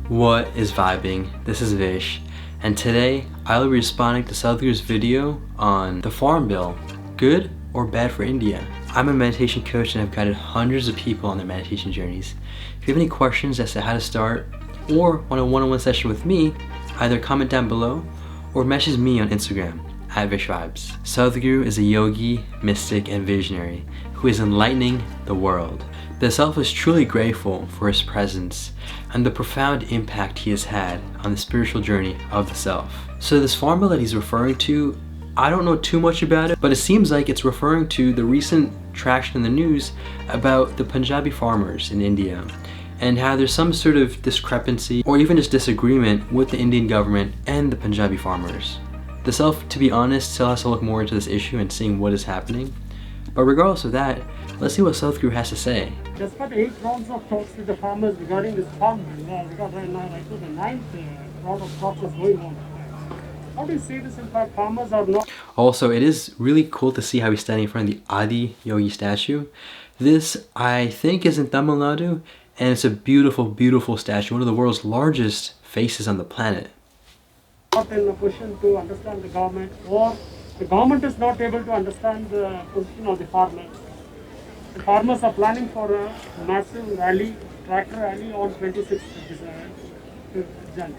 What is vibing? This is Vish, and today I'll be responding to Sadhguru's video on the Farm Bill, good or bad for India. I'm a meditation coach and have guided hundreds of people on their meditation journeys. If you have any questions as to how to start or want a one-on-one session with me, either comment down below or message me on Instagram at VishVibes. Sadhguru is a yogi, mystic, and visionary who is enlightening the world. The Self is truly grateful for his presence and the profound impact he has had on the spiritual journey of the Self. So this farm bill that he's referring to, I don't know too much about it, but it seems like it's referring to the recent traction in the news about the Punjabi farmers in India and how there's some sort of discrepancy or even just disagreement with the Indian government and the Punjabi farmers. The Self, to be honest, still has to look more into this issue and seeing what is happening. But regardless of that, let's see what Sadhguru has to say. Despite 8 rounds of talks with the farmers regarding this farm bill, because right now, the 9th round of talks is going on. How do you see this? In fact, farmers are not. Also, it is really cool to see how he's standing in front of the Adi Yogi statue. This, I think, is in Tamil Nadu, and it's a beautiful, beautiful statue, one of the world's largest faces on the planet. Not in a position to understand the government, or the government is not able to understand the position of the farmers. The farmers are planning for a massive rally, tractor rally on 26th January.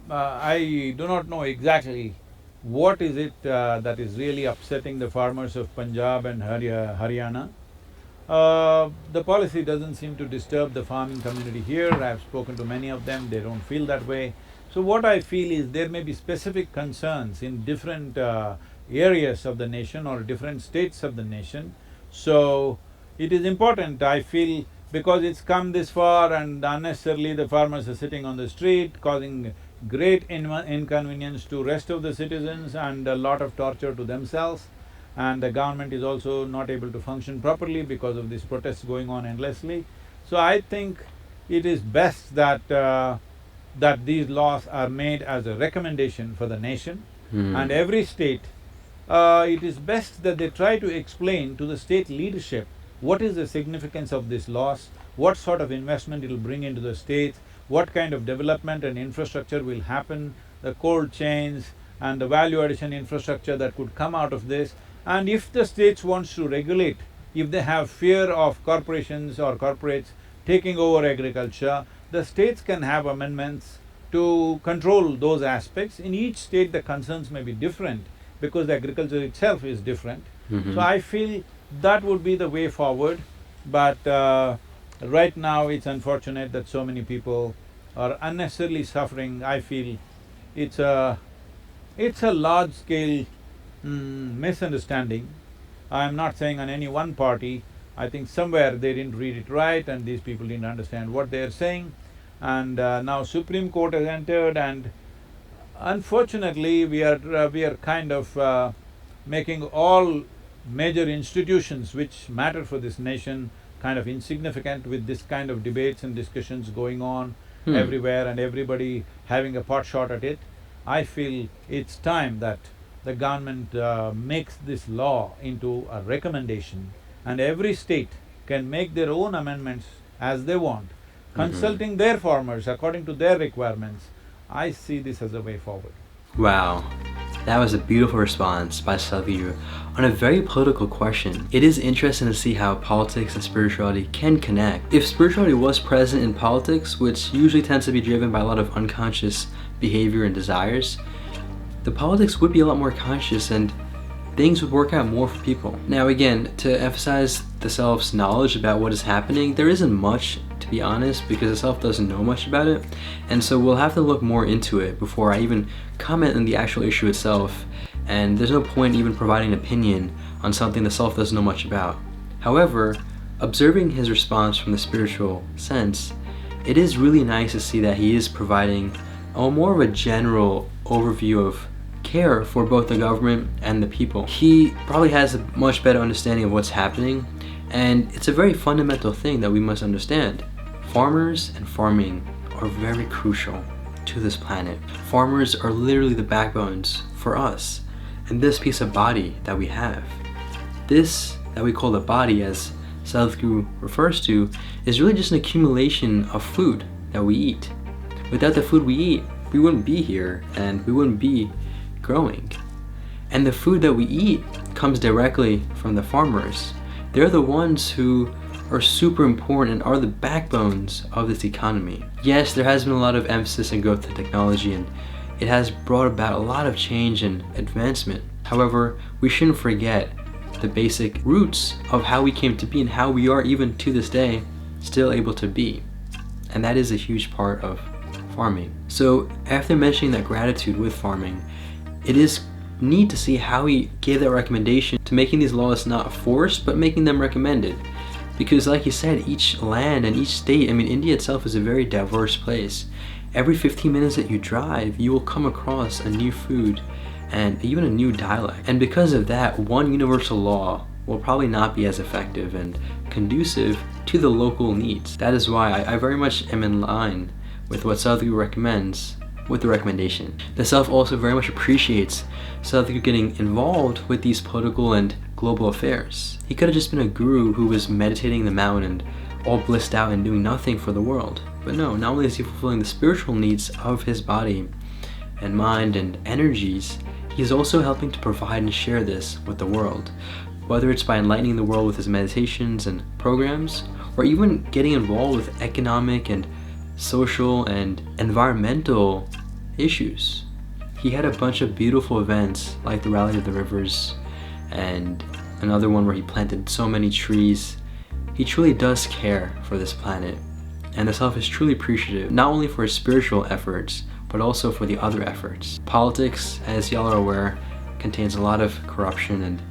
I do not know exactly what is it that is really upsetting the farmers of Punjab and Haryana. The policy doesn't seem to disturb the farming community here. I've spoken to many of them, they don't feel that way. So what I feel is there may be specific concerns in different areas of the nation or different states of the nation. So it is important, I feel, because it's come this far and unnecessarily the farmers are sitting on the street, causing great inconvenience to rest of the citizens and a lot of torture to themselves. And the government is also not able to function properly because of these protests going on endlessly. So I think it is best that that these laws are made as a recommendation for the nation and every state. It is best that they try to explain to the state leadership what is the significance of these laws, what sort of investment it will bring into the states, what kind of development and infrastructure will happen, the cold chains and the value addition infrastructure that could come out of this. And if the states wants to regulate, if they have fear of corporations or corporates taking over agriculture, the states can have amendments to control those aspects. In each state the concerns may be different because the agriculture itself is different. So I feel that would be the way forward, but right now it's unfortunate that so many people are unnecessarily suffering. I feel it's a large-scale misunderstanding. I'm not saying on any one party, I think somewhere they didn't read it right and these people didn't understand what they're saying. And now Supreme Court has entered and unfortunately we are kind of making all major institutions which matter for this nation kind of insignificant with this kind of debates and discussions going on everywhere and everybody having a pot shot at it. I feel it's time that the government makes this law into a recommendation and every state can make their own amendments as they want, consulting their farmers according to their requirements. I see this as a way forward. Wow, that was a beautiful response by Sadhguru on a very political question. It is interesting to see how politics and spirituality can connect. If spirituality was present in politics, which usually tends to be driven by a lot of unconscious behavior and desires, the politics would be a lot more conscious and things would work out more for people. Now again, to emphasize the Self's knowledge about what is happening, there isn't much, to be honest, because the Self doesn't know much about it, and so we'll have to look more into it before I even comment on the actual issue itself, and there's no point even providing an opinion on something the Self doesn't know much about. However, observing his response from the spiritual sense, it is really nice to see that he is providing more of a general overview of care for both the government and the people. He probably has a much better understanding of what's happening, and it's a very fundamental thing that we must understand. Farmers and farming are very crucial to this planet. Farmers are literally the backbones for us and this piece of body that we have. This that we call the body, as Sadhguru refers to is really just an accumulation of food that we eat. Without the food we eat, we wouldn't be here and we wouldn't be growing. And the food that we eat comes directly from the farmers. They're the ones who are super important and are the backbones of this economy. Yes, there has been a lot of emphasis and growth in technology, and it has brought about a lot of change and advancement. However, we shouldn't forget the basic roots of how we came to be and how we are, even to this day, still able to be. And that is a huge part of farming. So after mentioning that gratitude with farming, it is neat to see how he gave that recommendation to making these laws not forced, but making them recommended. Because like he said, each land and each state, I mean, India itself is a very diverse place. Every 15 minutes that you drive, you will come across a new food and even a new dialect. And because of that, one universal law will probably not be as effective and conducive to the local needs. That is why I very much am in line with what Sadhguru recommends with the recommendation. The Self also very much appreciates Sadhguru getting involved with these political and global affairs. He could have just been a guru who was meditating in the mountain and all blissed out and doing nothing for the world. But no, not only is he fulfilling the spiritual needs of his body and mind and energies, he's also helping to provide and share this with the world. Whether it's by enlightening the world with his meditations and programs, or even getting involved with economic and social and environmental issues. He had a bunch of beautiful events like the Rally of the Rivers and another one where he planted so many trees. He truly does care for this planet, and the Self is truly appreciative, not only for his spiritual efforts, but also for the other efforts. Politics, as y'all are aware, contains a lot of corruption and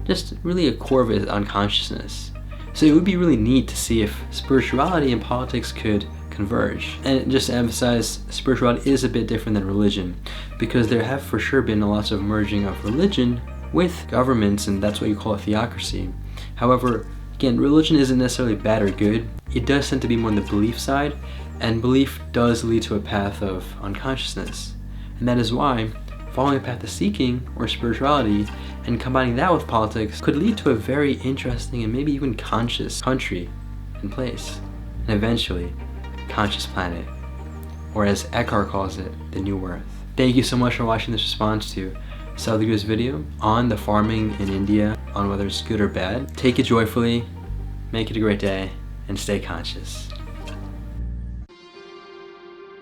just really a core of it is unconsciousness. So it would be really neat to see if spirituality and politics could converge. And just to emphasize, spirituality is a bit different than religion, because there have for sure been lots of merging of religion with governments, and that's what you call a theocracy. However, again, religion isn't necessarily bad or good. It does tend to be more on the belief side, and belief does lead to a path of unconsciousness. And that is why following a path of seeking or spirituality and combining that with politics could lead to a very interesting and maybe even conscious country and place, and eventually conscious planet, or as Eckhart calls it, the New Earth. Thank you so much for watching this response to Sadhguru's video on the farming in India, on whether it's good or bad. Take it joyfully, make it a great day, and stay conscious.